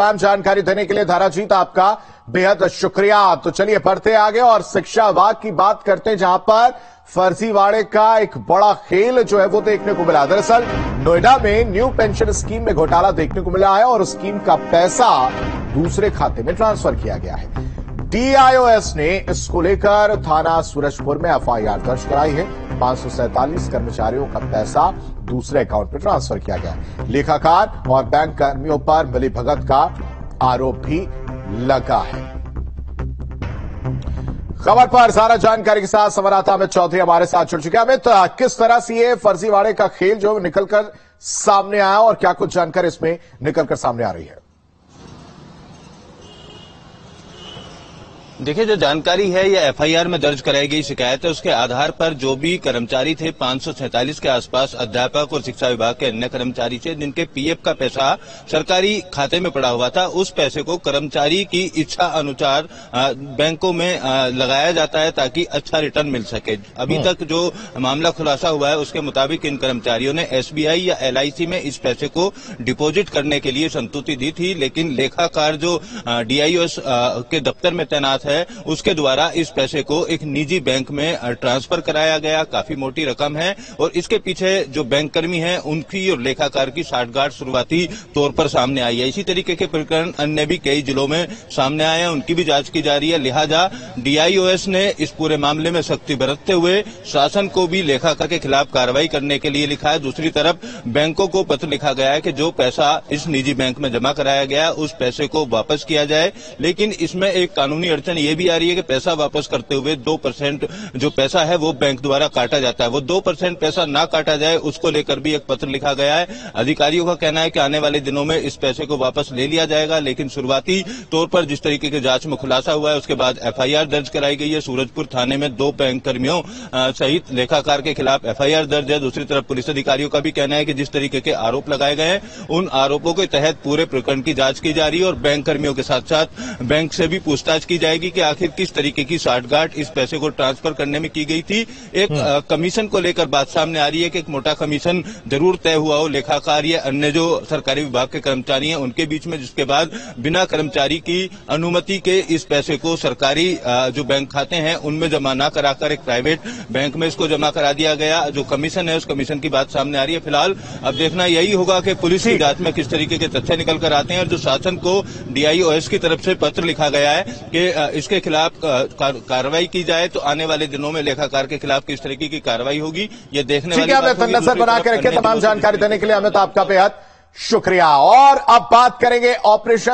तमाम जानकारी देने के लिए धाराजीत आपका बेहद शुक्रिया। तो चलिए बढ़ते आगे और शिक्षा विभाग की बात करते हैं, जहां पर फर्जीवाड़े का एक बड़ा खेल जो है वो देखने को मिला। दरअसल नोएडा में न्यू पेंशन स्कीम में घोटाला देखने को मिला है और स्कीम का पैसा दूसरे खाते में ट्रांसफर किया गया है। डीआईओएस ने इसको लेकर थाना सूरजपुर में एफआईआर दर्ज कराई है। 547 कर्मचारियों का पैसा दूसरे अकाउंट में ट्रांसफर किया गया है। लेखाकार और बैंक कर्मियों पर मिलीभगत का आरोप भी लगा है। खबर पर सारा जानकारी के साथ संवाददाता अमित चौधरी हमारे साथ जुड़ चुके हैं। अमित, किस तरह से ये फर्जीवाड़े का खेल जो निकलकर सामने आया और क्या कुछ जानकारी इसमें निकलकर सामने आ रही है? देखिए, जो जानकारी है ये एफआईआर में दर्ज कराई गई शिकायत है, उसके आधार पर जो भी कर्मचारी थे 547 के आसपास अध्यापक और शिक्षा विभाग के अन्य कर्मचारी थे जिनके पीएफ का पैसा सरकारी खाते में पड़ा हुआ था, उस पैसे को कर्मचारी की इच्छा अनुसार बैंकों में लगाया जाता है ताकि अच्छा रिटर्न मिल सके। अभी तक जो मामला खुलासा हुआ है उसके मुताबिक इन कर्मचारियों ने एसबीआई या एलआईसी में इस पैसे को डिपोजिट करने के लिए संतुष्टि दी थी, लेकिन लेखाकार जो डीआईओएस के दफ्तर में तैनात है उसके द्वारा इस पैसे को एक निजी बैंक में ट्रांसफर कराया गया। काफी मोटी रकम है और इसके पीछे जो बैंक कर्मी हैं उनकी और लेखाकार की साठगांठ शुरुआती तौर पर सामने आई है। इसी तरीके के प्रकरण अन्य भी कई जिलों में सामने आए हैं, उनकी भी जांच की जा रही है। लिहाजा डीआईओएस ने इस पूरे मामले में सख्ती बरतते हुए शासन को भी लेखाकार के खिलाफ कार्रवाई करने के लिए लिखा है। दूसरी तरफ बैंकों को पत्र लिखा गया है कि जो पैसा इस निजी बैंक में जमा कराया गया उस पैसे को वापस किया जाए, लेकिन इसमें एक कानूनी अड़चन ये भी आ रही है कि पैसा वापस करते हुए 2% जो पैसा है वो बैंक द्वारा काटा जाता है। वो 2% पैसा ना काटा जाए उसको लेकर भी एक पत्र लिखा गया है। अधिकारियों का कहना है कि आने वाले दिनों में इस पैसे को वापस ले लिया जाएगा, लेकिन शुरुआती तौर पर जिस तरीके की जांच में खुलासा हुआ है उसके बाद एफआईआर दर्ज कराई गई है। सूरजपुर थाने में 2 बैंक कर्मियों सहित लेखाकार के खिलाफ एफआईआर दर्ज है। दूसरी तरफ पुलिस अधिकारियों का भी कहना है कि जिस तरीके के आरोप लगाए गए हैं उन आरोपों के तहत पूरे प्रकरण की जांच की जा रही है और बैंक कर्मियों के साथ साथ बैंक से भी पूछताछ की जाएगी कि आखिर किस तरीके की साठगांठ इस पैसे को ट्रांसफर करने में की गई थी। एक कमीशन को लेकर बात सामने आ रही है कि एक मोटा कमीशन जरूर तय हुआ हो लेखाकार या अन्य जो सरकारी विभाग के कर्मचारी हैं उनके बीच में, जिसके बाद बिना कर्मचारी की अनुमति के इस पैसे को सरकारी जो बैंक खाते हैं उनमें जमा न कराकर एक प्राइवेट बैंक में इसको जमा करा दिया गया। जो कमीशन है उस कमीशन की बात सामने आ रही है। फिलहाल अब देखना यही होगा कि पुलिस की जांच में किस तरीके के तथ्य निकल कर आते हैं और जो शासन को डीआईओएस की तरफ से पत्र लिखा गया है कि इसके खिलाफ कार्रवाई की जाए, तो आने वाले दिनों में लेखाकार के खिलाफ किस तरीके की कार्रवाई होगी ये देखने वाली बात होगी। नजर बना के रखिए। तमाम जानकारी देने के लिए अमित आपका बेहद शुक्रिया। और अब बात करेंगे ऑपरेशन